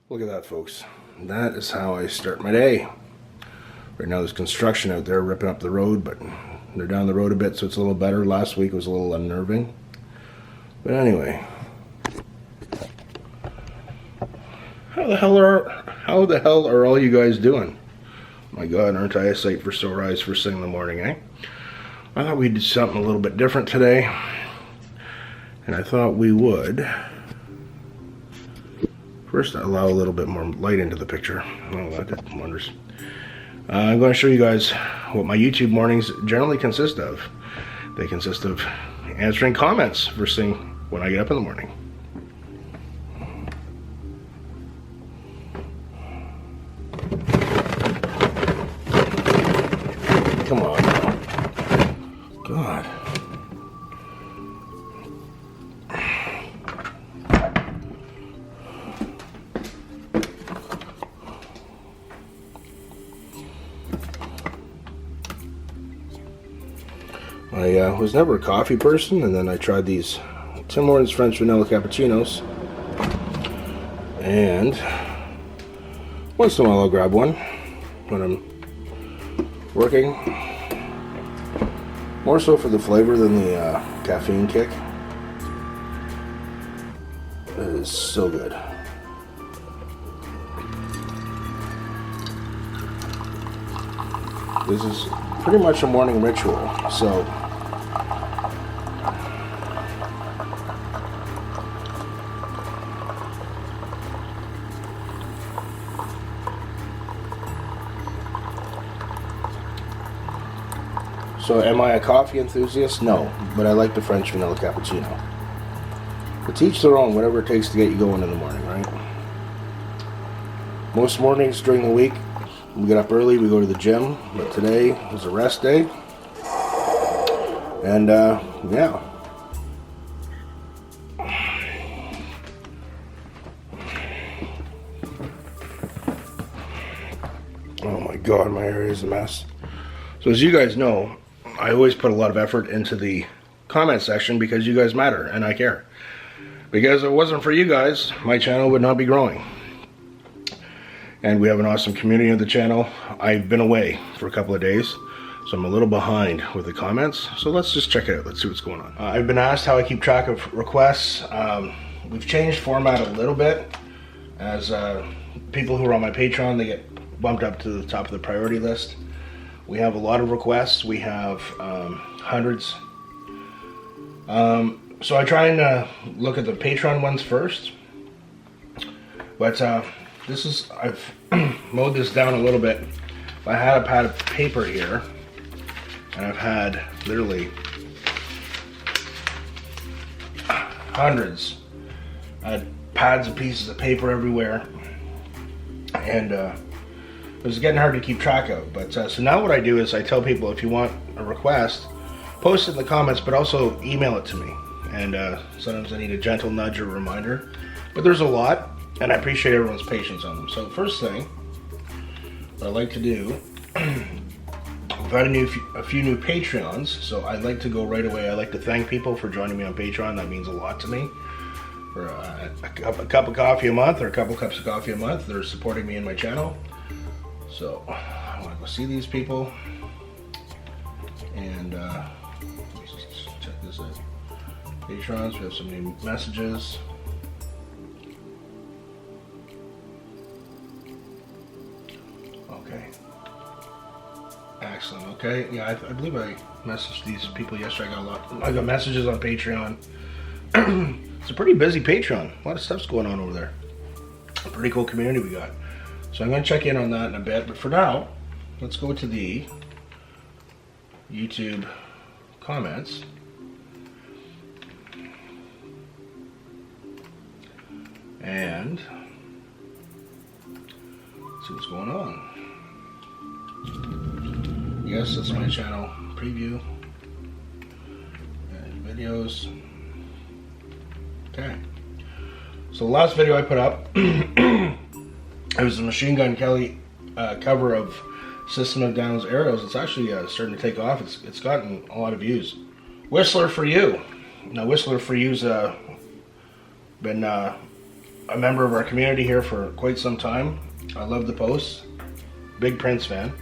Look at that, folks. That is how I start my day. Right now there's construction out there ripping up the road, but they're down the road a bit, so it's a little better. Last week was a little unnerving. But anyway. How the hell are all you guys doing? My God, aren't I a sight for sore eyes first thing in the morning, eh? I thought we'd do something a little bit different today. And I thought we would first allow a little bit more light into the picture. Oh, that did wonders. I'm going to show you guys what my YouTube mornings generally consist of. They consist of answering comments first thing when I get up in the morning. Come on now. God. I was never a coffee person, and then I tried these Tim Hortons French vanilla cappuccinos, and once in a while I'll grab one when I'm working, more so for the flavor than the caffeine kick. It is so good. This is pretty much a morning ritual, so am I a coffee enthusiast? No, but I like the French vanilla cappuccino. But to each their own, whatever it takes to get you going in the morning, right? Most mornings during the week, we get up early, we go to the gym, but today is a rest day. And, yeah. Oh my God, my area is a mess. So as you guys know, I always put a lot of effort into the comment section because you guys matter and I care. Because if it wasn't for you guys, my channel would not be growing. And we have an awesome community of the channel. I've been away for a couple of days, so I'm a little behind with the comments. So let's just check it out. Let's see what's going on. I've been asked how I keep track of requests. We've changed format a little bit. As people who are on my Patreon, they get bumped up to the top of the priority list. We have a lot of requests. We have hundreds. So I try and look at the Patreon ones first. But I've mowed this down a little bit. I had a pad of paper here, and I've had literally hundreds. I had pads and pieces of paper everywhere, and it was getting hard to keep track of. But so now what I do is I tell people, if you want a request, post it in the comments, but also email it to me. And sometimes I need a gentle nudge or reminder. But there's a lot, and I appreciate everyone's patience on them. So first thing, what I like to do, I've had a few new Patreons, so I'd like to go right away. I like to thank people for joining me on Patreon. That means a lot to me. For a cup of coffee a month, or a couple cups of coffee a month, they're supporting me in my channel. So I want to go see these people, and let's check this out. Patrons, we have some new messages. Okay, excellent. Okay, yeah, I believe I messaged these people yesterday. I got messages on Patreon. It's a pretty busy Patreon. A lot of stuff's going on over there. A pretty cool community we got. So I'm going to check in on that in a bit, but for now, let's go to the YouTube comments. And see what's going on. Yes, that's my channel preview. And videos. Okay. So the last video I put up, it was the Machine Gun Kelly cover of System of Down's Arrows. It's actually starting to take off. It's gotten a lot of views. Whistler for You. Now Whistler for You's been a member of our community here for quite some time. I love the posts. Big Prince fan.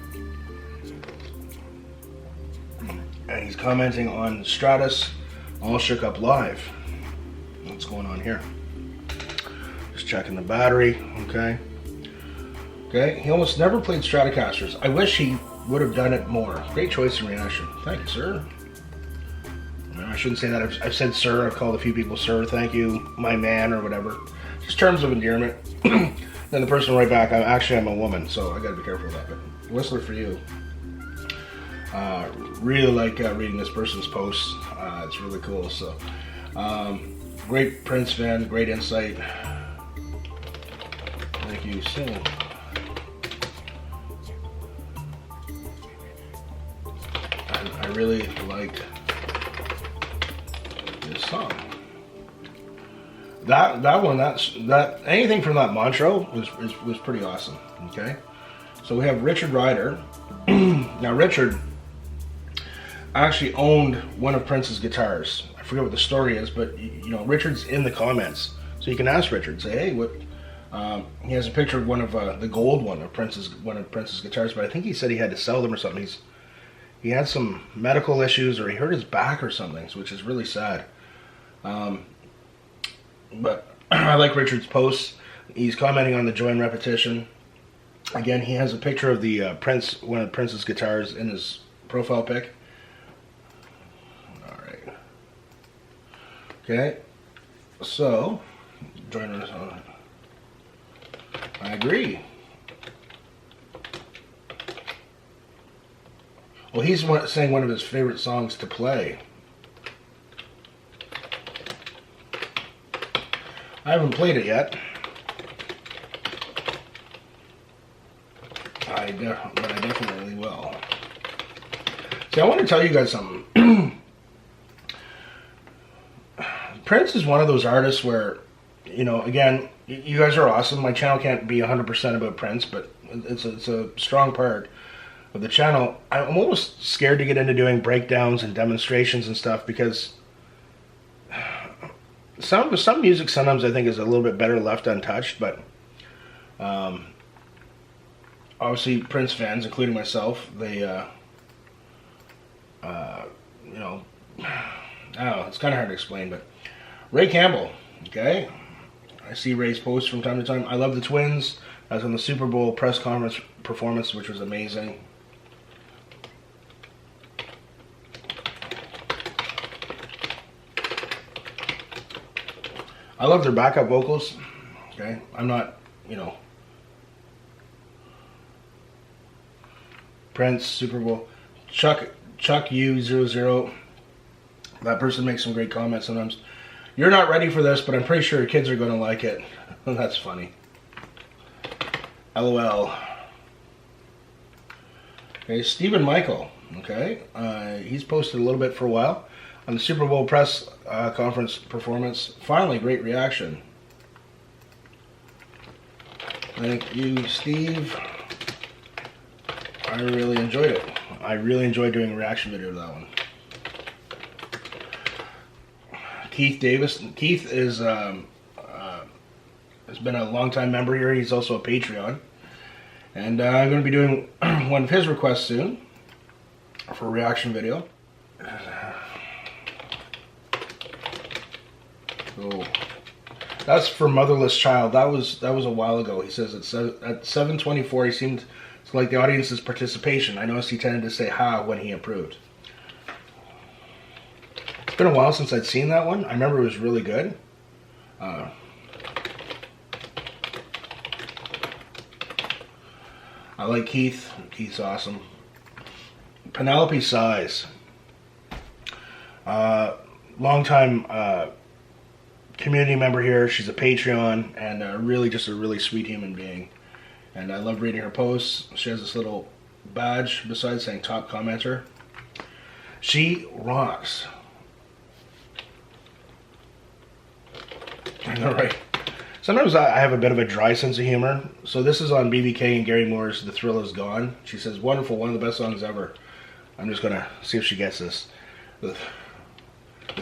And he's commenting on Stratus All Shook Up Live. What's going on here? Just checking the battery, okay. Okay, he almost never played Stratocasters. I wish he would have done it more. Great choice in reaction. Thank you, sir. I shouldn't say that. I've said sir. I've called a few people sir. Thank you, my man, or whatever. Just terms of endearment. Then the person right back, I'm a woman, so I gotta be careful with that. But Whistler for you. Really like reading this person's posts. It's really cool. So, great Prince fan, great insight. Thank you, Sil. I really like this song. That one, that anything from that Montreux was pretty awesome. Okay, so we have Richard Ryder. Now Richard actually owned one of Prince's guitars. I forget what the story is, but you know Richard's in the comments, so you can ask Richard. Say, hey, what? He has a picture of one of the gold one of Prince's guitars, but I think he said he had to sell them or something. He had some medical issues, or he hurt his back or something, which is really sad. But I like Richard's posts. He's commenting on the join repetition. Again, he has a picture of the one of Prince's guitars in his profile pic. All right. Okay. So, join us on. I agree. Well, he's saying one of his favorite songs to play. I haven't played it yet. But I definitely will. See, I want to tell you guys something. Prince is one of those artists where, you know, again, you guys are awesome. My channel can't be 100% about Prince, but it's a strong part of the channel. I'm almost scared to get into doing breakdowns and demonstrations and stuff because some music sometimes I think is a little bit better left untouched, but obviously Prince fans, including myself, they you know, I don't know, it's kind of hard to explain, but Ray Campbell, okay, I see Ray's posts from time to time. I love the Twins. I was on the Super Bowl press conference performance, which was amazing. I love their backup vocals. Okay, I'm not, you know, Prince, Super Bowl, Chuck U00. That person makes some great comments sometimes. You're not ready for this, but I'm pretty sure your kids are going to like it. That's funny. LOL. Okay, Stephen Michael. Okay, he's posted a little bit for a while on the Super Bowl press conference performance. Finally, great reaction. Thank you, Steve. I really enjoyed it. I really enjoyed doing a reaction video to that one. Keith Davis. Keith is has been a long-time member here. He's also a Patreon. And I'm going to be doing one of his requests soon for a reaction video. So that's for Motherless Child. That was a while ago. He says at 7:24 he seemed to like the audience's participation. I noticed he tended to say ha when he approved. It's been a while since I'd seen that one. I remember it was really good. I like Keith. Keith's awesome. Penelope Size. Long-time community member here. She's a Patreon and really just a really sweet human being. And I love reading her posts. She has this little badge beside saying top commenter. She rocks. I know, right? Sometimes I have a bit of a dry sense of humor. So this is on BBK and Gary Moore's The Thrill Is Gone. She says, wonderful, one of the best songs ever. I'm just going to see if she gets this. The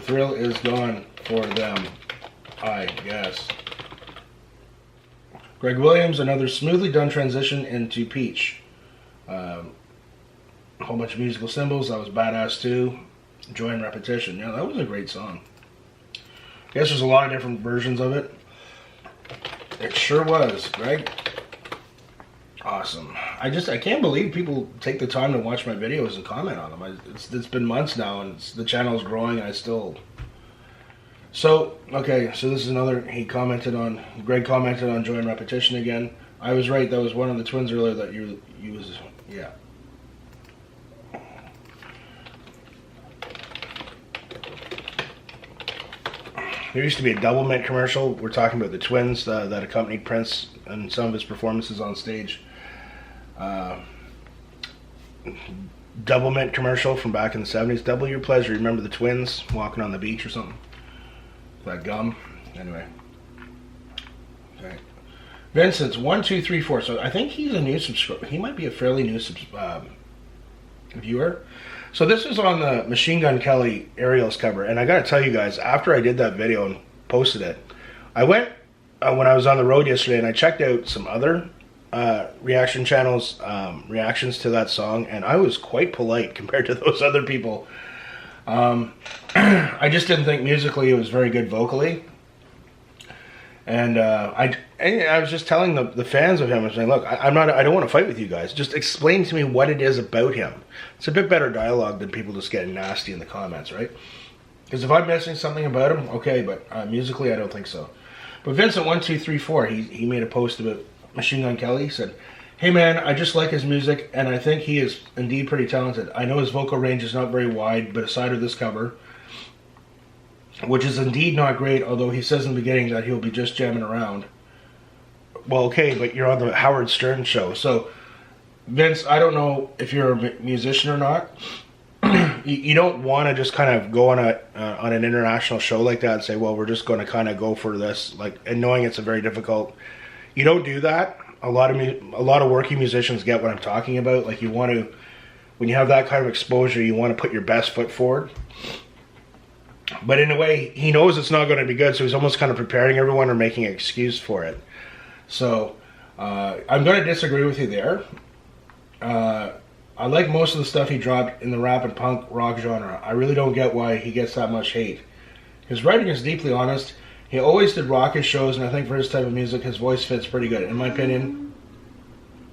thrill is gone for them, I guess. Greg Williams, another smoothly done transition into Peach. A whole bunch of musical symbols. That was badass too. Joy and repetition. Yeah, that was a great song. I guess there's a lot of different versions of it. It sure was, Greg. Awesome. I can't believe people take the time to watch my videos and comment on them. It's been months now, and the channel is growing, and I still... So, okay, so this is another... Greg commented on Joy and Repetition again. I was right, that was one of the twins earlier that you was... Yeah. There used to be a Double Mint commercial. We're talking about the twins that accompanied Prince and some of his performances on stage. Double Mint commercial from back in the 70s. Double your pleasure. Remember the twins walking on the beach or something? That gum. Anyway. Okay. Vincent's 1, 2, 3, 4. So I think he's a new subscriber. He might be a fairly new viewer. So this is on the Machine Gun Kelly Aerials cover, and I gotta tell you guys, after I did that video and posted it, I went when I was on the road yesterday and I checked out some other reaction channels, reactions to that song, and I was quite polite compared to those other people. I just didn't think musically it was very good vocally. And I was just telling the fans of him, I was saying, look, I don't want to fight with you guys. Just explain to me what it is about him. It's a bit better dialogue than people just getting nasty in the comments, right? Because if I'm missing something about him, okay, but musically I don't think so. But Vincent 1, 2, 3, 4, he made a post about Machine Gun Kelly. He said, hey man, I just like his music, and I think he is indeed pretty talented. I know his vocal range is not very wide, but aside of this cover, which is indeed not great, although he says in the beginning that he'll be just jamming around. Well, okay, but you're on the Howard Stern show. So, Vince, I don't know if you're a musician or not. You don't want to just kind of go on an international show like that and say, well, we're just going to kind of go for this, like, and knowing it's a very difficult... You don't do that. A lot of working musicians get what I'm talking about. Like, you want to... When you have that kind of exposure, you want to put your best foot forward. But in a way, he knows it's not going to be good, so he's almost kind of preparing everyone or making an excuse for it. So, I'm going to disagree with you there. I like most of the stuff he dropped in the rap and punk rock genre. I really don't get why he gets that much hate. His writing is deeply honest. He always did raucous shows, and I think for his type of music, his voice fits pretty good. In my opinion,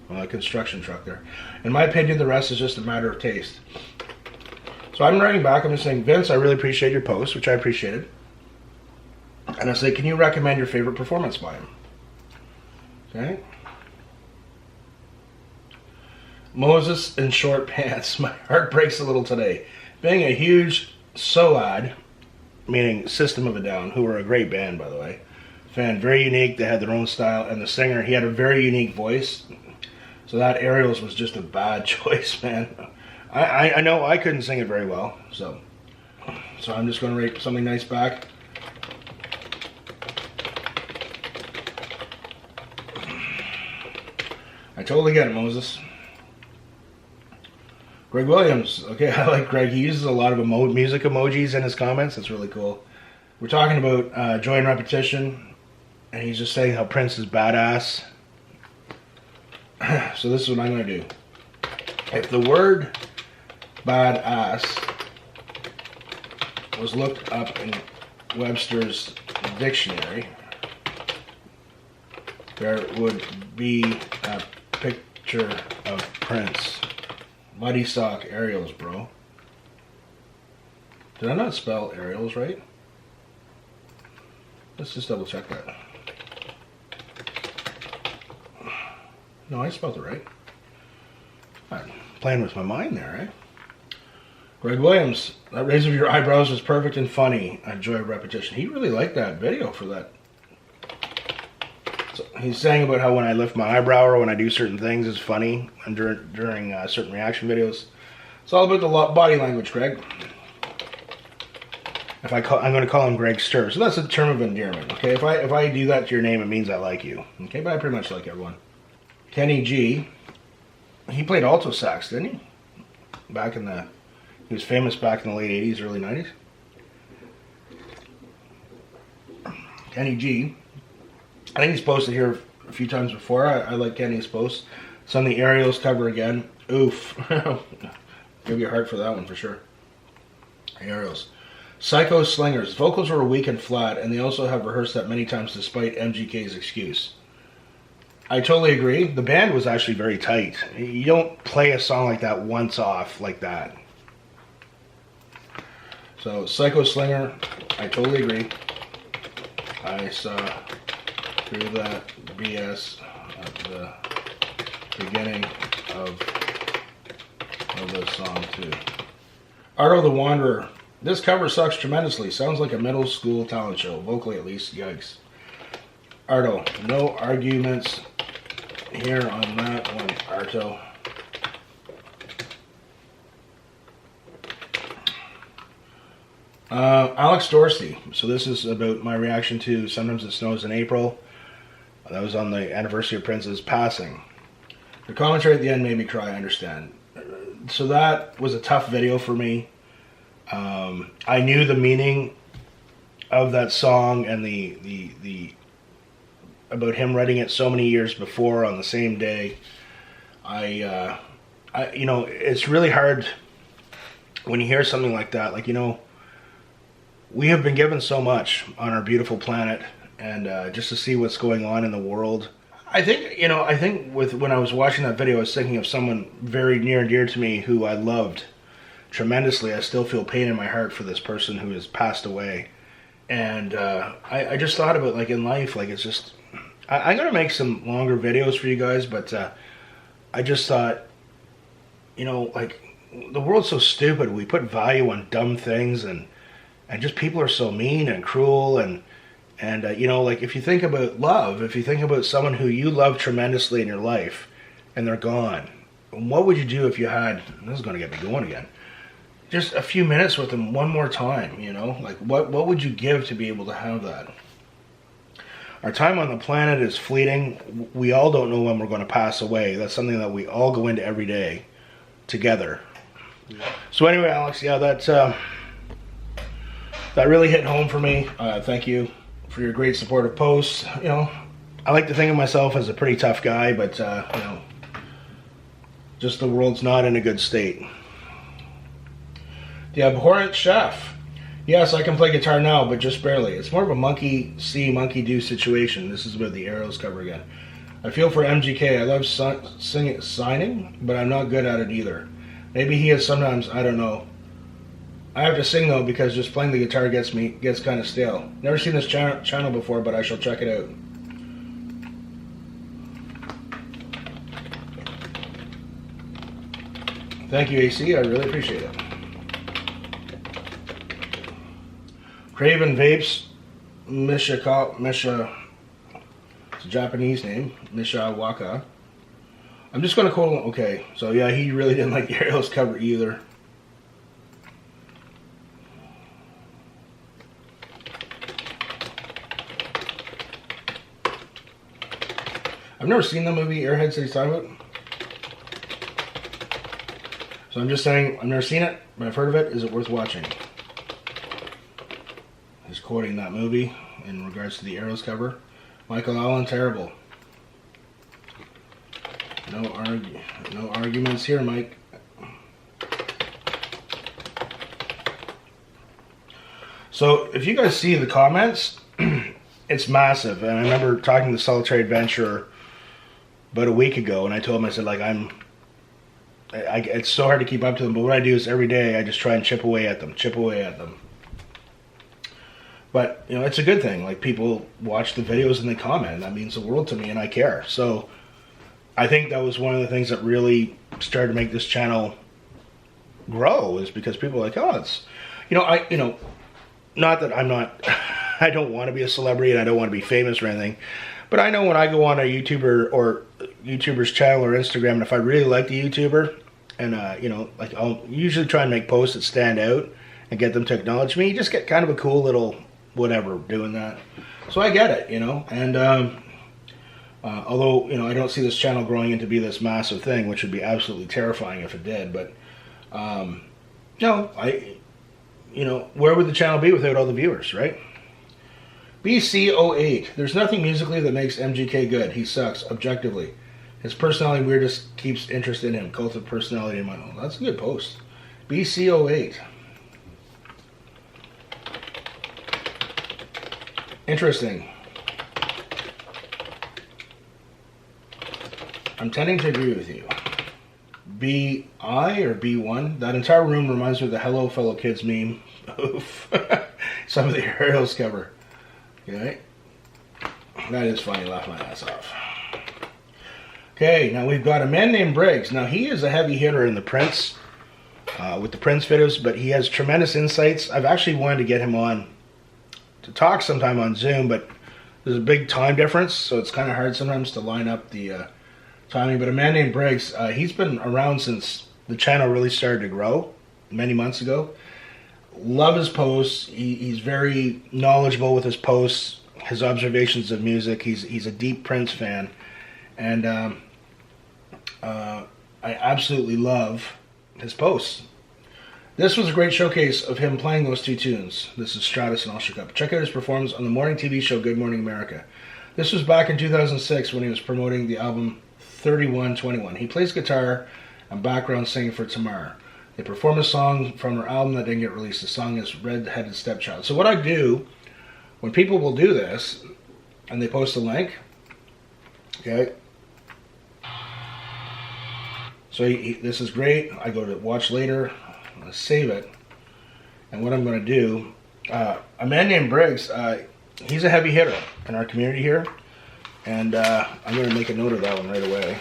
well, a construction truck there. In my opinion, the rest is just a matter of taste. So I'm writing back, I'm just saying, Vince, I really appreciate your post, which I appreciated. And I say, can you recommend your favorite performance by him? Okay. Moses in short pants. My heart breaks a little today. Being a huge SOAD, meaning System of a Down, who were a great band, by the way, fan, very unique, they had their own style, and the singer, he had a very unique voice. So that Aerials was just a bad choice, man. I know I couldn't sing it very well, so I'm just going to rate something nice back. I totally get it, Moses. Greg Williams. Okay, I like Greg. He uses a lot of music emojis in his comments. That's really cool. We're talking about Joy and Repetition, and he's just saying how Prince is badass. So this is what I'm going to do. If the word badass was looked up in Webster's dictionary, there would be a picture of Prince. Muddy sock Aerials, bro. Did I not spell Aerials right? Let's just double check that. No, I spelled it right. I'm playing with my mind there, right? Greg Williams, that raise of your eyebrows was perfect and funny. I enjoy repetition. He really liked that video for that. So he's saying about how when I lift my eyebrow or when I do certain things it's funny and during certain reaction videos. It's all about the body language, Greg. I'm going to call him Greg Stir. So that's a term of endearment, okay? If I do that to your name, it means I like you, okay? But I pretty much like everyone. Kenny G, he played alto sax, didn't he? He was famous back in the late 80s, early 90s. Kenny G, I think he's posted here a few times before. I like Kenny's posts. It's on the Aerials cover again. Oof. Give you a heart for that one for sure. Aerials. Psycho Slingers. Vocals were weak and flat, and they also have rehearsed that many times despite MGK's excuse. I totally agree. The band was actually very tight. You don't play a song like that once off like that. So, Psycho Slinger, I totally agree. I saw through that BS at the beginning of the song too. Arto the Wanderer. This cover sucks tremendously. Sounds like a middle school talent show. Vocally at least. Yikes. Arto, no arguments here on that one, Arto. Alex Dorsey. So this is about my reaction to Sometimes It Snows in April. That was on the anniversary of Prince's passing. The commentary at the end made me cry, I understand. So that was a tough video for me. I knew the meaning of that song and the about him writing it so many years before on the same day. I you know, it's really hard when you hear something like that. Like, you know, we have been given so much on our beautiful planet, and just to see what's going on in the world. I think, you know, when I was watching that video, I was thinking of someone very near and dear to me who I loved tremendously. I still feel pain in my heart for this person who has passed away. And I just thought about, like, in life, like, it's just, I'm going to make some longer videos for you guys, but I just thought, you know, like, the world's so stupid. We put value on dumb things, and just people are so mean and cruel, and you know, like, if you think about love, if you think about someone who you love tremendously in your life, and they're gone, what would you do if you had, this is going to get me going again, just a few minutes with them one more time, you know? Like, what would you give to be able to have that? Our time on the planet is fleeting. We all don't know when we're going to pass away. That's something that we all go into every day together. Yeah. So anyway, Alex, yeah, that really hit home for me. Thank you for your great supportive posts. You know, I like to think of myself as a pretty tough guy, but you know, just the world's not in a good state. The Abhorrent Chef. Yes, I can play guitar now, but just barely. It's more of a monkey see, monkey do situation. This is about the Arrows cover again. I feel for MGK. I love signing, but I'm not good at it either. Maybe he is sometimes, I don't know. I have to sing though, because just playing the guitar gets kind of stale. Never seen this channel before, but I shall check it out. Thank you, AC. I really appreciate it. Craven Vapes, Misha, it's a Japanese name, Misha Waka. I'm just going to quote him. Okay, so yeah, he really didn't like the Ariel's cover either. I've never seen the movie Airheads that he's talking about. So I'm just saying, I've never seen it, but I've heard of it. Is it worth watching? He's quoting that movie in regards to the Arrows cover. Michael Allen, terrible. No arguments here, Mike. So if you guys see the comments, it's massive. And I remember talking to Solitary Adventurer about a week ago, and I told him, I said, like, it's so hard to keep up to them, but what I do is every day I just try and chip away at them. But, you know, it's a good thing. Like, people watch the videos and they comment, and that means the world to me, and I care. So I think that was one of the things that really started to make this channel grow, is because people are like, oh, it's, not that I'm not, I don't want to be a celebrity and I don't want to be famous or anything, but I know when I go on a YouTuber or YouTuber's channel or Instagram, and if I really like the YouTuber, and like, I'll usually try and make posts that stand out and get them to acknowledge me, you just get kind of a cool little whatever doing that. So I get it, and although, I don't see this channel growing into be this massive thing, which would be absolutely terrifying if it did, but no, where would the channel be without all the viewers, right? BC08. There's nothing musically that makes MGK good. He sucks, objectively. His personality weird just keeps interest in him. Cult of personality in my own. That's a good post. BC08. Interesting. I'm tending to agree with you. BI or B1? That entire room reminds me of the Hello Fellow Kids meme. Oof. Some of the Ariel's cover. Okay. That is funny. Laugh my ass off. Okay, now we've got a man named Briggs. Now he is a heavy hitter in the Prince, with the Prince videos, but he has tremendous insights. I've actually wanted to get him on to talk sometime on Zoom, but there's a big time difference, so it's kind of hard sometimes to line up the timing. But a man named Briggs, he's been around since the channel really started to grow many months ago. Love his posts. He's very knowledgeable with his posts, his observations of music. He's a deep Prince fan, and I absolutely love his posts. This was a great showcase of him playing those two tunes. This is Stratus and All Shook Up. Check out his performance on the morning TV show Good Morning America. This was back in 2006 when he was promoting the album 3121. He plays guitar and background singing for Tamar. They perform a song from her album that didn't get released. The song is Red-Headed Stepchild. So what I do, when people will do this, and they post a link, okay, so this is great. I go to watch later, I'm going to save it, and what I'm going to do, a man named Briggs, he's a heavy hitter in our community here, and I'm going to make a note of that one right away.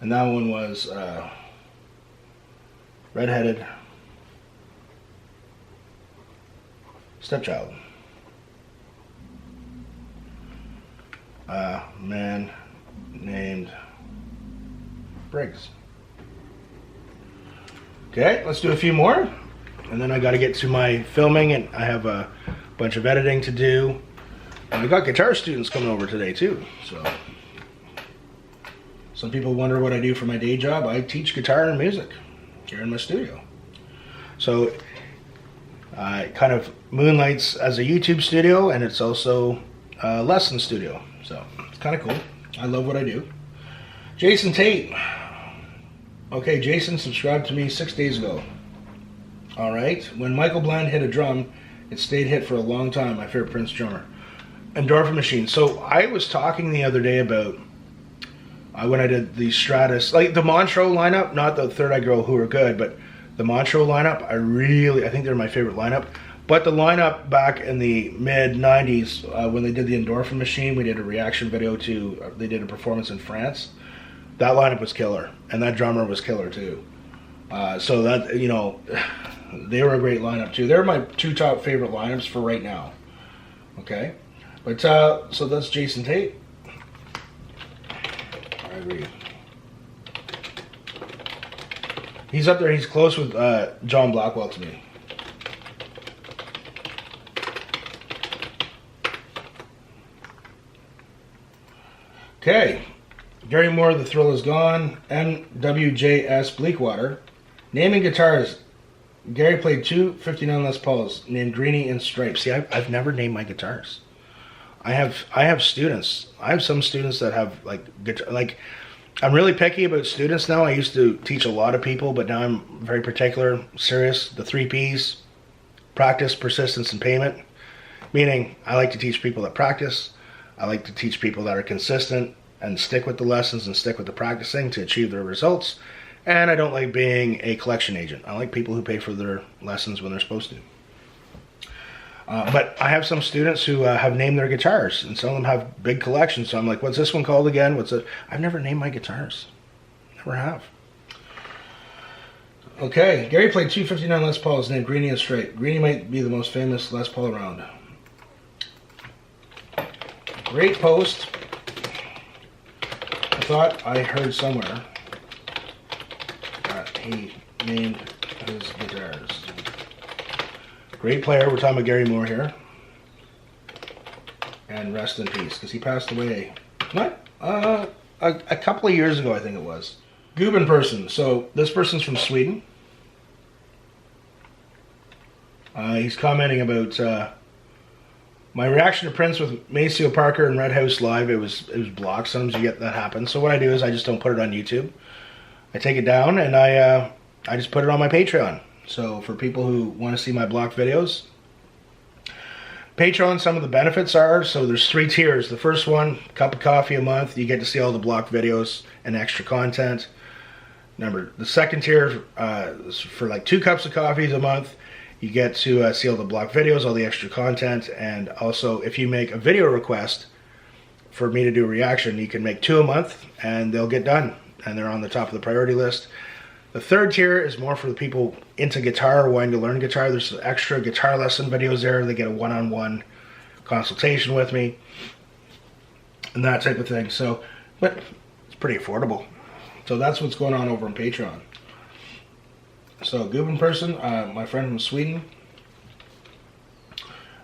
And that one was Red-Headed Stepchild. Man named Briggs. Okay, let's do a few more. And then I got to get to my filming, and I have a bunch of editing to do. And I got guitar students coming over today too. So some people wonder what I do for my day job. I teach guitar and music here in my studio. So it kind of moonlights as a YouTube studio, and it's also a lesson studio. So it's kind of cool. I love what I do. Jason Tate. Okay, Jason subscribed to me 6 days ago. All right. When Michael Bland hit a drum, it stayed hit for a long time. My favorite Prince drummer. Endorphin Machine. So I was talking the other day about when I did the Stratus, like the Montreux lineup, not the Third Eye Girl who are good, but the Montreux lineup, I think they're my favorite lineup. But the lineup back in the mid-90s, when they did the Endorphin Machine, we did a reaction video to, they did a performance in France. That lineup was killer, and that drummer was killer too. So that, you know, they were a great lineup too. They're my two top favorite lineups for right now. Okay? But, so that's Jason Tate. I agree. He's up there, he's close with John Blackwell to me. Okay, Gary Moore, The Thrill Is Gone. MWJS Bleakwater. Naming guitars. Gary played two 59 Les Pauls named Greenie and Stripes. See, I've never named my guitars. I have students. I have some students that have I'm really picky about students now. I used to teach a lot of people, but now I'm very particular, serious. The 3 Ps: practice, persistence, and payment. Meaning, I like to teach people that practice. I like to teach people that are consistent and stick with the lessons and stick with the practicing to achieve their results. And I don't like being a collection agent. I like people who pay for their lessons when they're supposed to. But I have some students who have named their guitars, and some of them have big collections. So I'm like, what's this one called again? What's it? I've never named my guitars. Never have. Okay, Gary played two 59 Les Pauls named Greenie and Straight. Greenie might be the most famous Les Paul around. Great post. I thought I heard somewhere that he named his guitars. Great player. We're talking about Gary Moore here. And rest in peace, because he passed away, what? A couple of years ago, I think it was. Guben person. So this person's from Sweden. He's commenting about my reaction to Prince with Maceo Parker and Red House Live. It was blocked. Sometimes you get that happen. So what I do is I just don't put it on YouTube. I take it down and I just put it on my Patreon. So for people who want to see my blocked videos, Patreon, some of the benefits are, so there's 3 tiers. The first one, cup of coffee a month. You get to see all the blocked videos and extra content. Remember, the second tier is for like 2 cups of coffee a month. You get to see all the blocked videos, all the extra content, and also if you make a video request for me to do a reaction, you can make 2 a month and they'll get done. And they're on the top of the priority list. The third tier is more for the people into guitar, wanting to learn guitar. There's extra guitar lesson videos there. They get a one-on-one consultation with me and that type of thing. So, but it's pretty affordable. So that's what's going on over on Patreon. So, Gubin person, my friend from Sweden.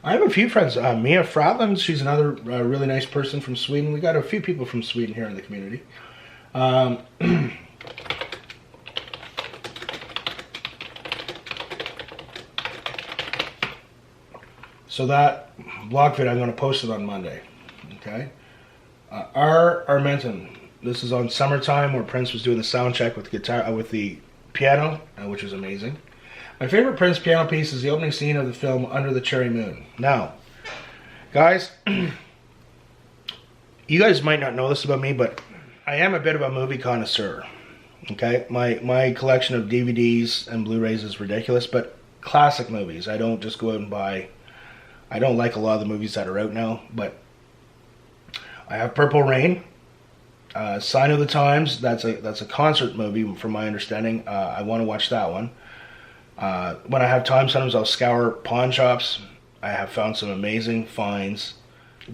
I have a few friends. Mia Fratland, she's another really nice person from Sweden. We got a few people from Sweden here in the community. So that block vid, I'm going to post it on Monday. Okay. Armenton. This is on Summertime, where Prince was doing the sound check with the guitar, with the piano, which was amazing. My favorite Prince piano piece is the opening scene of the film Under the Cherry Moon. Now, guys, you guys might not know this about me, but I am a bit of a movie connoisseur. Okay, my collection of DVDs and Blu-rays is ridiculous, but classic movies. I don't just go out and buy. I don't like a lot of the movies that are out now, but I have Purple Rain, Sign of the Times. That's a concert movie, from my understanding. I want to watch that one. When I have time, sometimes I'll scour pawn shops. I have found some amazing finds.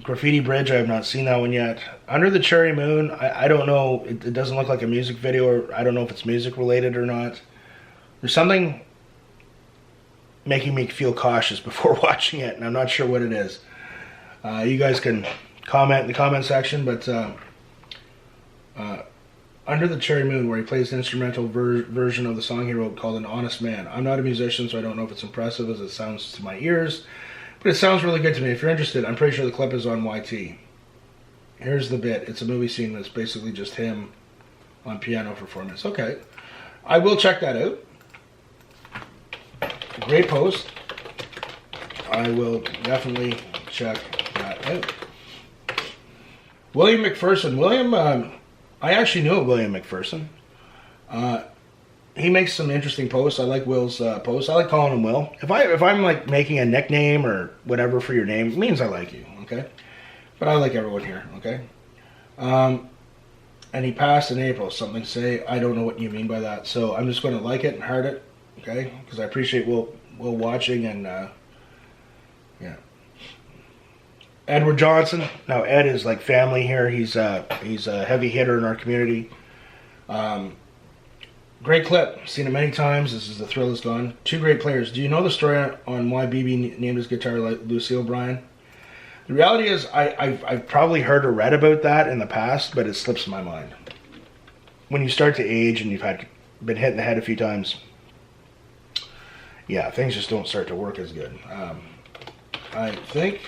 Graffiti Bridge, I have not seen that one yet. Under the Cherry Moon, I don't know. It doesn't look like a music video, or I don't know if it's music related or not. There's something making me feel cautious before watching it, and I'm not sure what it is. You guys can comment in the comment section, but Under the Cherry Moon, where he plays the instrumental version of the song he wrote called An Honest Man. I'm not a musician, so I don't know if it's impressive as it sounds to my ears, but it sounds really good to me. If you're interested, I'm pretty sure the clip is on YT. Here's the bit. It's a movie scene that's basically just him on piano for 4 minutes. Okay. I will check that out. Great post. I will definitely check that out. William McPherson. I actually knew William McPherson. He makes some interesting posts. I like Will's posts. I like calling him Will. If I'm like making a nickname or whatever for your name, it means I like you, okay? But I like everyone here, okay? And he passed in April. Something say, I don't know what you mean by that. So I'm just going to like it and heart it, okay? Because I appreciate Will watching, and yeah. Edward Johnson. Now Ed is like family here. He's a heavy hitter in our community. Great clip. Seen it many times. This is The Thrill Is Gone. 2 great players. Do you know the story on why BB named his guitar like Lucille, Brian? The reality is I've probably heard or read about that in the past, but it slips my mind. When you start to age and you've been hit in the head a few times, yeah, things just don't start to work as good. I think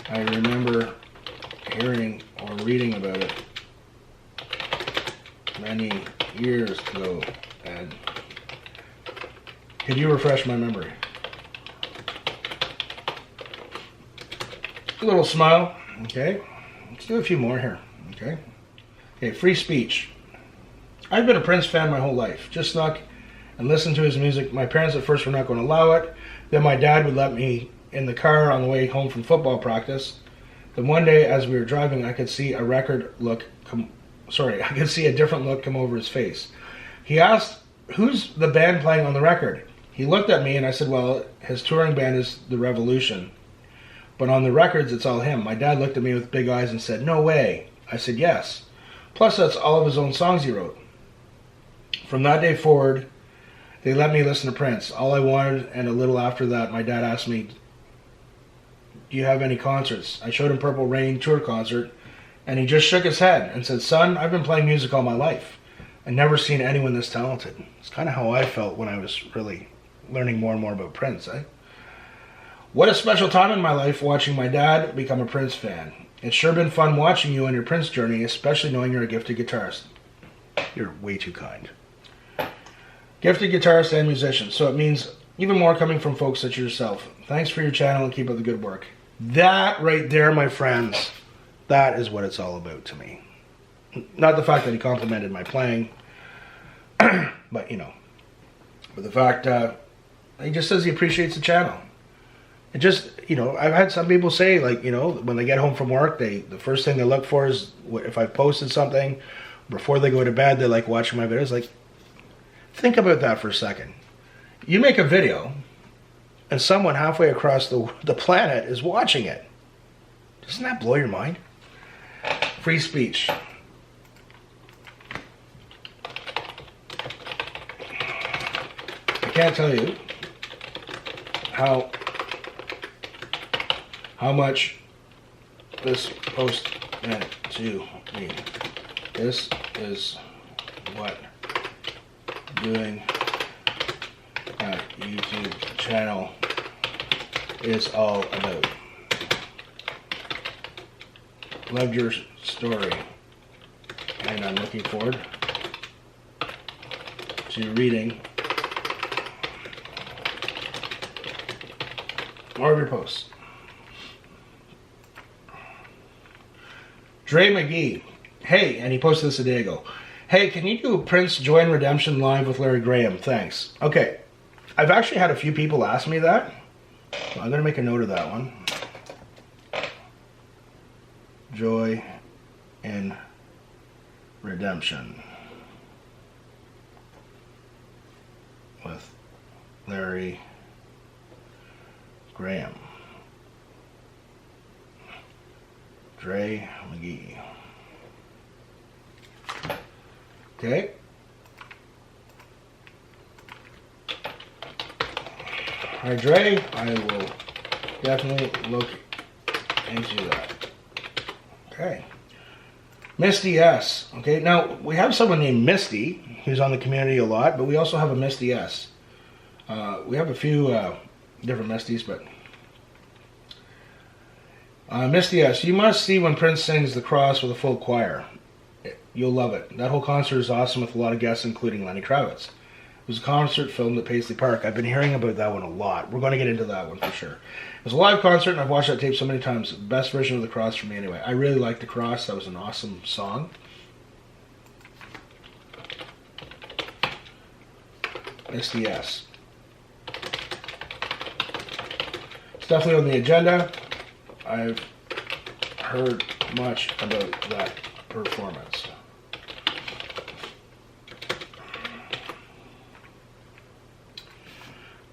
I remember hearing or reading about it many years ago, and could you refresh my memory? A little smile. Okay, let's do a few more here. Okay, free speech. I've been a Prince fan my whole life. Just snuck and listened to his music. My parents at first were not going to allow it. Then my dad would let me in the car on the way home from football practice. Then one day as we were driving, I could see a different look come over his face. He asked, "Who's the band playing on the record?" He looked at me and I said, "Well, his touring band is The Revolution, but on the records it's all him." My dad looked at me with big eyes and said, "No way." I said, "Yes. Plus that's all of his own songs he wrote." From that day forward, they let me listen to Prince. All I wanted, and a little after that, my dad asked me, "Do you have any concerts?" I showed him Purple Rain tour concert, and he just shook his head and said, "Son, I've been playing music all my life. I've never seen anyone this talented." It's kind of how I felt when I was really learning more and more about Prince, eh? What a special time in my life watching my dad become a Prince fan. It's sure been fun watching you on your Prince journey, especially knowing you're a gifted guitarist. You're way too kind. Gifted guitarist and musician. So it means even more coming from folks such as yourself. Thanks for your channel and keep up the good work. That right there, my friends, that is what it's all about to me. Not the fact that he complimented my playing, but you know, but the fact he just says he appreciates the channel. It just, you know, I've had some people say, like, you know, when they get home from work, the first thing they look for is if I've posted something. Before they go to bed, they like watching my videos. Like, think about that for a second. You make a video, and someone halfway across the planet is watching it. Doesn't that blow your mind? Free speech. I can't tell you how much this post meant to me. This is what doing a YouTube channel is all about. Loved your story, and I'm looking forward to reading more of your posts. Dre McGee, hey, and he posted this a day ago. Hey, can you do Prince Joy and Redemption live with Larry Graham? Thanks. Okay, I've actually had a few people ask me that. So I'm going to make a note of that one. Joy and Redemption with Larry Graham. Dre McGee. Okay. Alright, Dre, I will definitely look into that. Okay. Misty S. Okay, now we have someone named Misty who's on the community a lot, but we also have a Misty S. We have a few different Misties, but Misty S. You must see when Prince sings The Cross with a full choir. You'll love it. That whole concert is awesome with a lot of guests, including Lenny Kravitz. It was a concert filmed at Paisley Park. I've been hearing about that one a lot. We're going to get into that one for sure. It was a live concert, and I've watched that tape so many times. Best version of The Cross for me anyway. I really liked The Cross. That was an awesome song. Misty S. It's definitely on the agenda. I've heard much about that performance.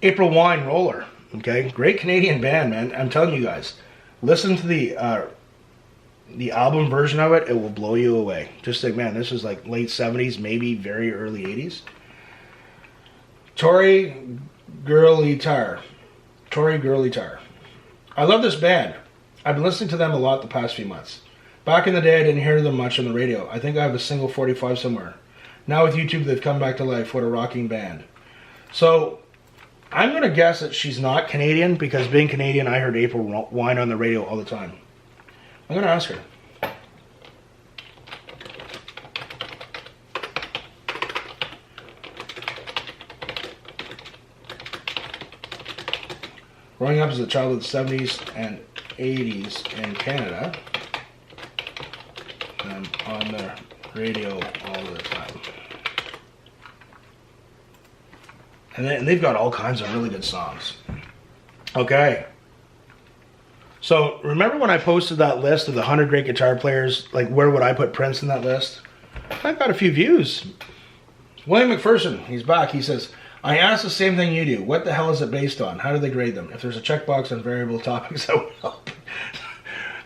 April Wine Roller. Okay, great Canadian band, man. I'm telling you guys, listen to the album version of it. It will blow you away. Just think, man, this is like late 70s, maybe very early 80s. Tori Girl Guitar. I love this band. I've been listening to them a lot the past few months. Back in the day, I didn't hear them much on the radio. I think I have a single 45 somewhere. Now with YouTube, they've come back to life. What a rocking band. So, I'm going to guess that she's not Canadian, because being Canadian, I heard April Wine on the radio all the time. I'm going to ask her. Growing up as a child of the 70s and 80s in Canada, I'm on the radio all the time. And they've got all kinds of really good songs. Okay. So, remember when I posted that list of the 100 great guitar players? Like, where would I put Prince in that list? I've got a few views. William McPherson, he's back. He says, I asked the same thing you do. What the hell is it based on? How do they grade them? If there's a checkbox on variable topics, that would help.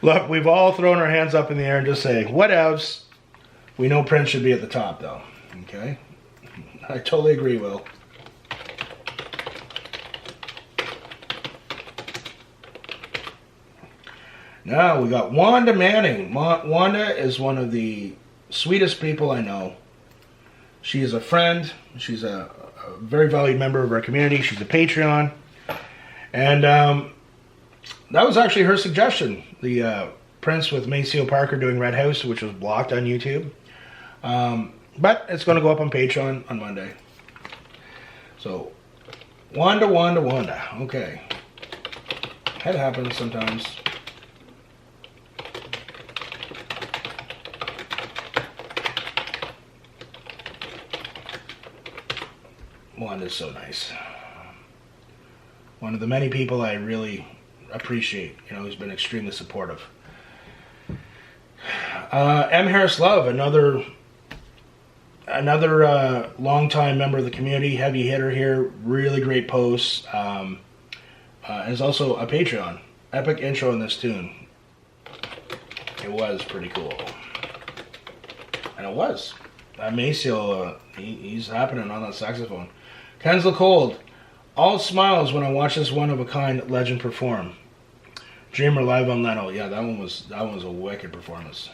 Look, we've all thrown our hands up in the air and just say, what else? We know Prince should be at the top, though. Okay? I totally agree, Will. Now we got Wanda Manning. Wanda is one of the sweetest people I know. She is a friend. She's a very valued member of our community. She's a Patreon. And that was actually her suggestion. The Prince with Maceo Parker doing Red House, which was blocked on YouTube. But it's going to go up on Patreon on Monday. So, Wanda. Okay. That happens sometimes. Wanda's so nice. One of the many people I really appreciate, who's been extremely supportive. M. Harris Love, another longtime member of the community, heavy hitter here, really great posts. Is also a Patreon. Epic intro in this tune. It was pretty cool. And it was. Maceo, he's happening on that saxophone. Kensel Cold. All smiles when I watch this one-of-a-kind legend perform. Dreamer live on Leno. Yeah, that one was a wicked performance.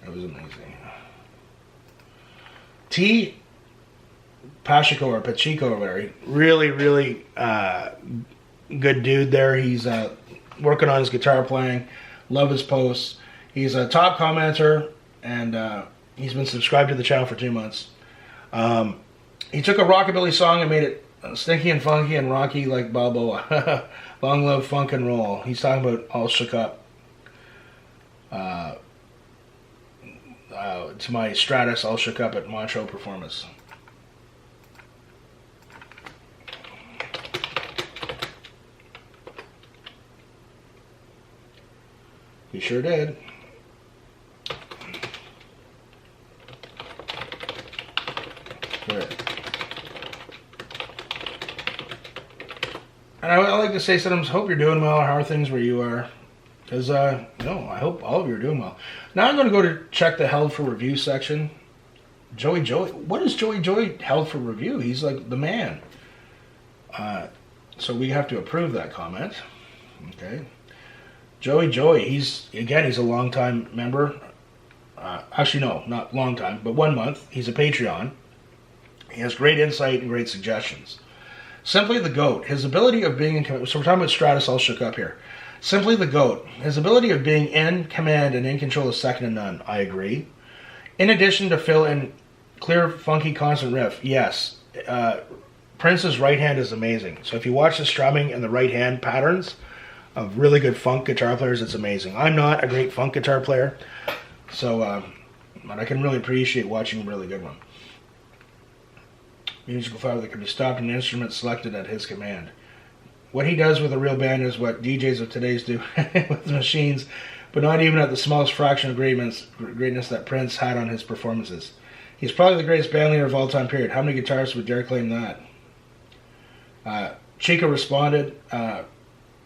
It was amazing. T. Pacheco or Pacheco or whatever. Really, really good dude there. He's working on his guitar playing. Love his posts. He's a top commenter, and he's been subscribed to the channel for 2 months. He took a rockabilly song and made it stinky and funky and rocky like Balboa. Long live funk and roll. He's talking about All Shook Up. To my Stratus All Shook Up at Montreux performance. He sure did. Good. And I like to say sometimes, hope you're doing well. How are things where you are? Because, I hope all of you are doing well. Now I'm going to go to check the held for review section. Joey. What is Joey held for review? He's like the man. So we have to approve that comment. Okay. Joey, he's a long-time member. Actually, no, not long time, but 1 month. He's a Patreon. He has great insight and great suggestions. Simply the GOAT. His ability of being in command. So we're talking about Stratus All Shook Up here. Simply the GOAT. His ability of being in command and in control is second to none. I agree. In addition to fill in clear, funky, constant riff. Yes. Prince's right hand is amazing. So if you watch the strumming and the right hand patterns of really good funk guitar players, it's amazing. I'm not a great funk guitar player, so but I can really appreciate watching a really good one. Musical file that can be stopped and instrument selected at his command. What he does with a real band is what DJs of today's do with machines, but not even at the smallest fraction of greatness that Prince had on his performances. He's probably the greatest band leader of all time, period. How many guitarists would dare claim that? Chica responded,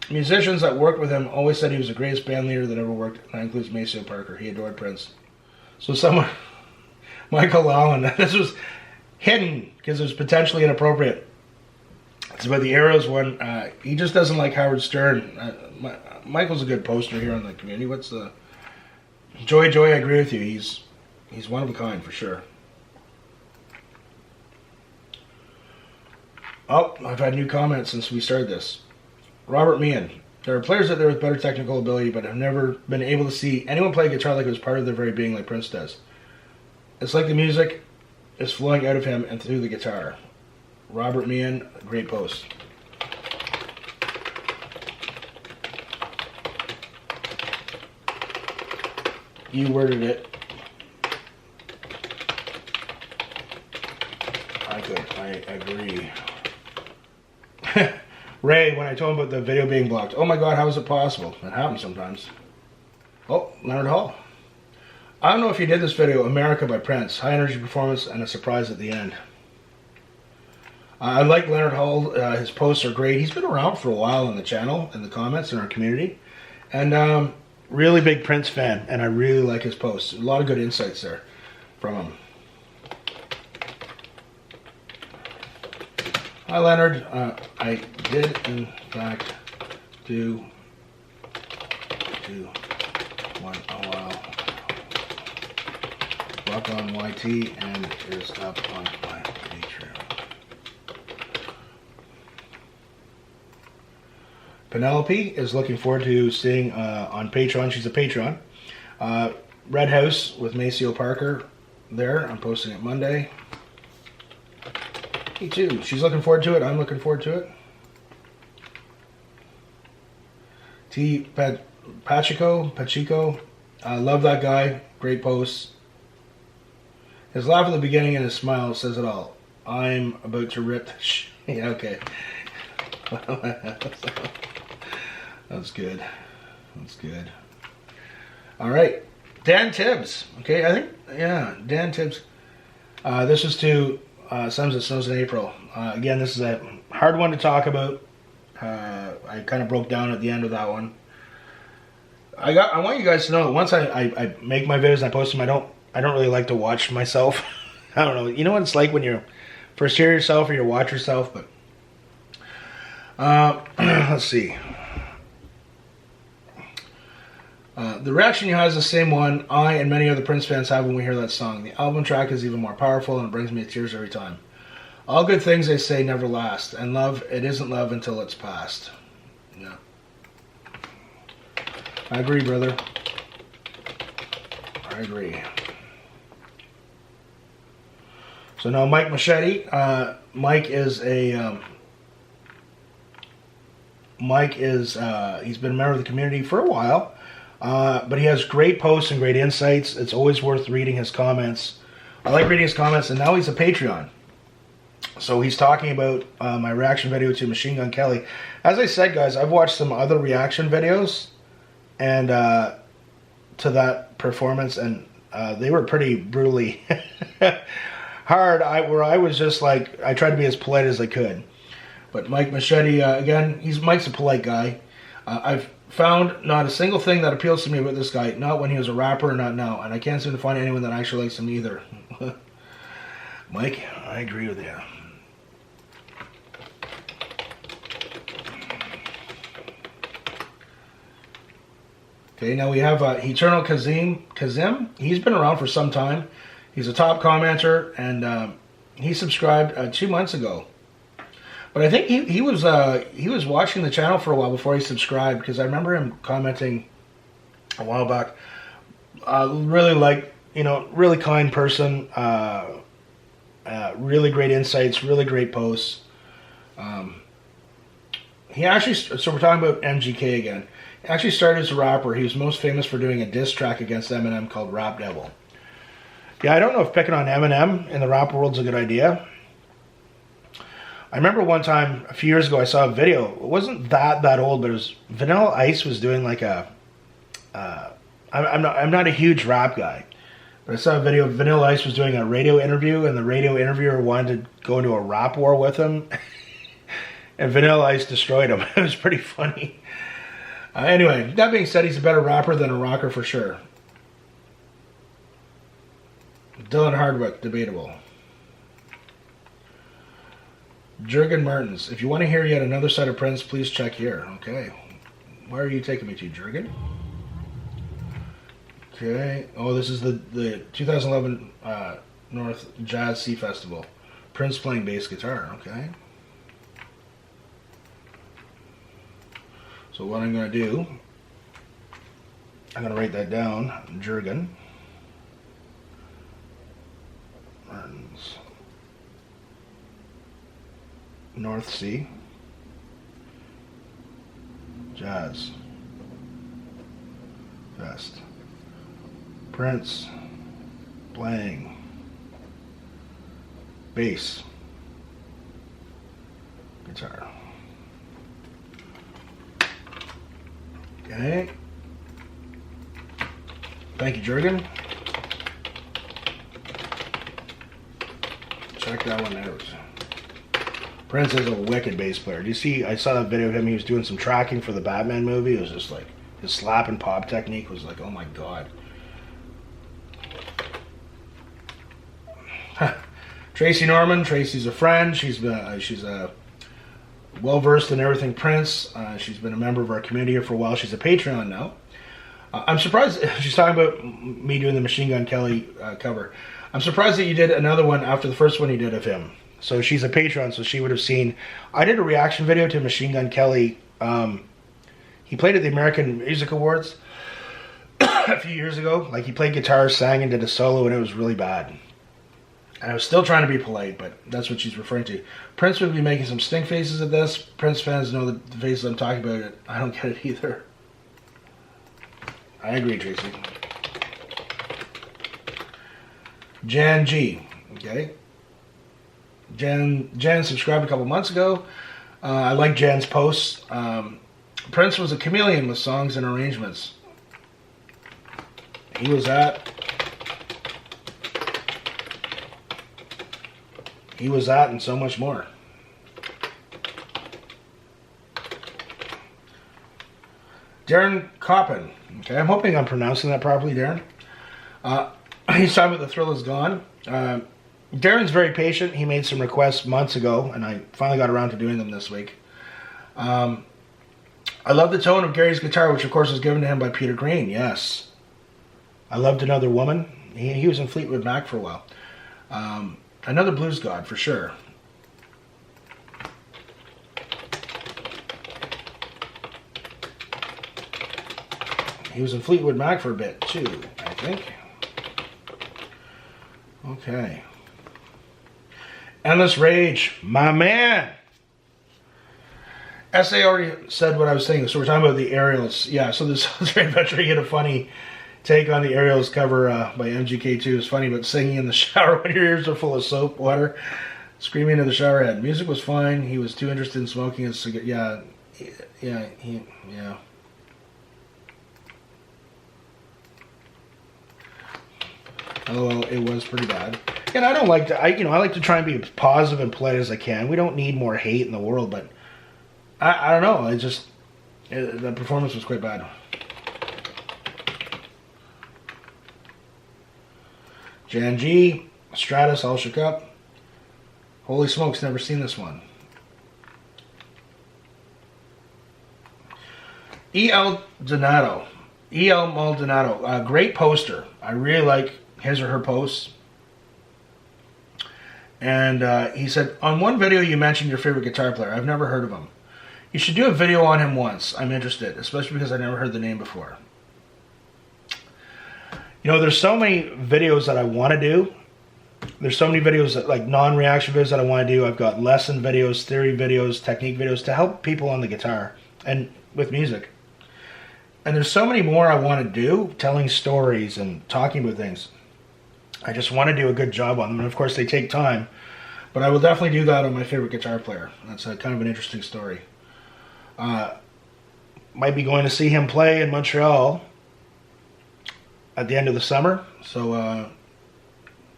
musicians that worked with him always said he was the greatest band leader that ever worked. That includes Maceo Parker. He adored Prince. So someone, Michael Allen, this was hidden because it was potentially inappropriate. It's about the Arrows one. He just doesn't like Howard Stern. Michael's a good poster here on the community. What's the... Joey, I agree with you. He's one of a kind for sure. Oh, I've had new comments since we started this. Robert Meehan. There are players out there with better technical ability, but have never been able to see anyone play guitar like it was part of their very being like Prince does. It's like the music is flowing out of him and through the guitar. Robert Meehan, great post. You worded it. I agree. Ray, when I told him about the video being blocked, oh my god, how is it possible? That happens sometimes. Oh, Leonard Hall. I don't know if you did this video, America by Prince. High energy performance and a surprise at the end. I like Leonard Hall. His posts are great. He's been around for a while on the channel, in the comments, in our community. And really big Prince fan, and I really like his posts. A lot of good insights there from him. Hi, Leonard. I did, in fact, do one a while. Rock on YT and is up on my Patreon. Penelope is looking forward to seeing on Patreon. She's a Patreon. Red House with Maceo Parker there. I'm posting it Monday. Me too. She's looking forward to it. I'm looking forward to it. Pachico. I love that guy. Great posts. His laugh at the beginning and his smile says it all. I'm about to rip the yeah, okay. That's good. That's good. All right. Dan Tibbs. Okay, I think, yeah, Dan Tibbs. This is to Suns It Snows in April. Again, this is a hard one to talk about. I kind of broke down at the end of that one. I want you guys to know that once I make my videos and I post them, I don't really like to watch myself. I don't know. You know what it's like when you first hear yourself or you watch yourself, but let's see. The reaction you have is the same one I and many other Prince fans have when we hear that song. The album track is even more powerful and it brings me to tears every time. All good things, they say, never last. And love, it isn't love until it's past. Yeah. I agree, brother. I agree. So now Mike Machete. Mike is he's been a member of the community for a while. But he has great posts and great insights. It's always worth reading his comments. I like reading his comments, and now he's a Patreon. So he's talking about my reaction video to Machine Gun Kelly. As I said, guys, I've watched some other reaction videos and to that performance, and they were pretty brutally hard. Where I was just like, I tried to be as polite as I could. But Mike Machete, again, Mike's a polite guy. I've found not a single thing that appeals to me about this guy, not when he was a rapper, not now. And I can't seem to find anyone that actually likes him either. Mike, I agree with you. Okay, now we have Eternal Kazim. He's been around for some time. He's a top commenter, and he subscribed 2 months ago. But I think he was watching the channel for a while before he subscribed, because I remember him commenting a while back. Really really kind person. Really great insights, really great posts. He actually, so we're talking about MGK again. He actually started as a rapper. He was most famous for doing a diss track against Eminem called Rap Devil. Yeah, I don't know if picking on Eminem in the rap world's a good idea. I remember one time, a few years ago, I saw a video. It wasn't that old, but it was Vanilla Ice was doing like a... I'm not a huge rap guy, but I saw a video of Vanilla Ice was doing a radio interview, and the radio interviewer wanted to go into a rap war with him, and Vanilla Ice destroyed him. It was pretty funny. Anyway, that being said, he's a better rapper than a rocker for sure. Dylan Hardwick, debatable. Jurgen Martins, if you want to hear yet another side of Prince, please check here. Okay. Where are you taking me to, Jurgen? Okay. Oh, this is the 2011 North Jazz Sea Festival. Prince playing bass guitar. Okay. So what I'm going to do, I'm going to write that down. Jurgen Martins. North Sea Jazz Fest. Prince playing bass guitar. Okay. Thank you, Jurgen. Check that one out. Prince is a wicked bass player. Do you see? I saw that video of him. He was doing some tracking for the Batman movie. It was just like his slap and pop technique was like, oh my god. Tracy Norman. Tracy's a friend. She's well versed in everything Prince. She's been a member of our community here for a while. She's a Patreon now. I'm surprised she's talking about me doing the Machine Gun Kelly cover. I'm surprised that you did another one after the first one you did of him. So she's a Patreon, so she would have seen. I did a reaction video to Machine Gun Kelly He played at the American Music Awards a few years ago. Like, he played guitar, sang, and did a solo, and it was really bad. And I was still trying to be polite, but that's what she's referring to. Prince would be making some stink faces at this. Prince fans know the faces I'm talking about. I don't get it either. I agree, Tracy. Jan G. Okay. Jan subscribed a couple months ago. I like Jan's posts. Prince was a chameleon with songs and arrangements. He was that and so much more. Darren Coppin. Okay, I'm hoping I'm pronouncing that properly, Darren. He's talking about The Thrill Is Gone. Darren's very patient. He made some requests months ago, and I finally got around to doing them this week. I love the tone of Gary's guitar, which of course was given to him by Peter Green. Yes. I loved Another Woman. He was in Fleetwood Mac for a while. Another blues god, for sure. He was in Fleetwood Mac for a bit, too, I think. Okay. Endless Rage, my man. S.A. already said what I was saying, so we're talking about the Aerials. Yeah, so this Solitary Adventure, you get a funny take on the Aerials cover by MGK2. It's funny, but singing in the shower when your ears are full of soap water, screaming into the shower head. Music was fine. He was too interested in smoking his cigarette. Yeah. Oh, it was pretty bad. And I don't like to, I like to try and be as positive and polite as I can. We don't need more hate in the world, but I don't know. The performance was quite bad. Jan G, Stratus, all shook up. Holy smokes, never seen this one. E.L. Maldonado, great poster. I really like his or her posts. And he said, on one video you mentioned your favorite guitar player. I've never heard of him. You should do a video on him once. I'm interested, especially because I never heard the name before. You know, there's so many videos that I want to do. There's so many videos, that, like non-reaction videos that I want to do. I've got lesson videos, theory videos, technique videos to help people on the guitar and with music. And there's so many more I want to do, telling stories and talking about things. I just want to do a good job on them. And of course they take time. But I will definitely do that on my favorite guitar player. That's kind of an interesting story. Might be going to see him play in Montreal at the end of the summer. So,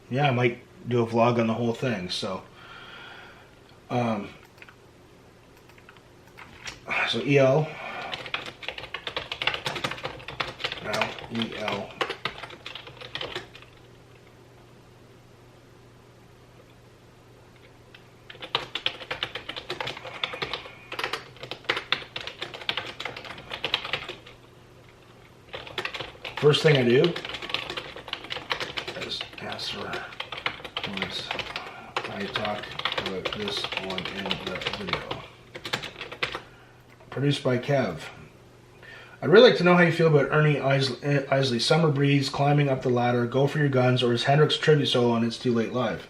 yeah, I might do a vlog on the whole thing. So, EL. Now, EL. First thing I do is ask for once I talk about this one in the video. Produced by Kev. I'd really like to know how you feel about Ernie Isley's Summer Breeze, Climbing Up the Ladder, Go For Your Guns, or his Hendrix tribute solo on It's Too Late Live.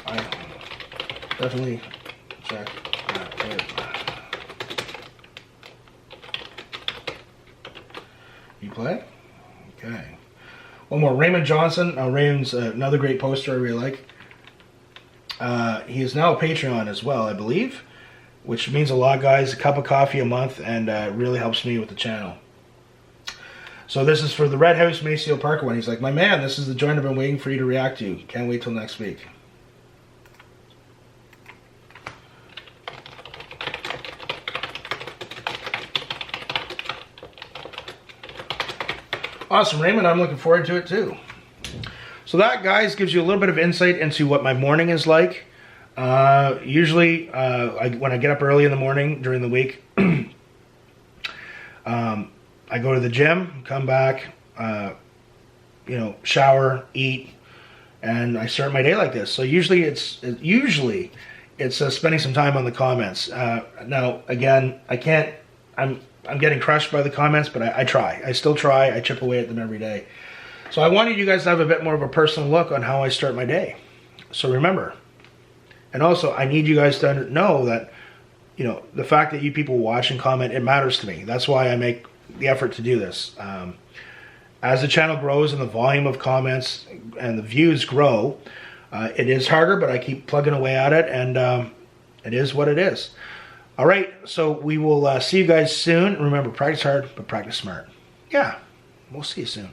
I definitely check that out. You play? Okay. One more. Raymond Johnson. Raymond's another great poster I really like. He is now a Patreon as well, I believe, which means a lot, guys. A cup of coffee a month, and really helps me with the channel. So this is for the Red House Maceo Parker one. He's like, my man, this is the joint I've been waiting for you to react to. Can't wait till next week. Awesome, Raymond. I'm looking forward to it too. So that, guys, gives you a little bit of insight into what my morning is like. Usually, when I get up early in the morning during the week, I go to the gym, come back, shower, eat, and I start my day like this. So usually it's spending some time on the comments. Now, again, I can't. I'm getting crushed by the comments, but I try. I still try. I chip away at them every day. So I wanted you guys to have a bit more of a personal look on how I start my day. So remember, and also I need you guys to know that, you know, the fact that you people watch and comment, it matters to me. That's why I make the effort to do this. As the channel grows and the volume of comments and the views grow, it is harder, but I keep plugging away at it, and it is what it is. All right, so we will see you guys soon. Remember, practice hard, but practice smart. Yeah, we'll see you soon.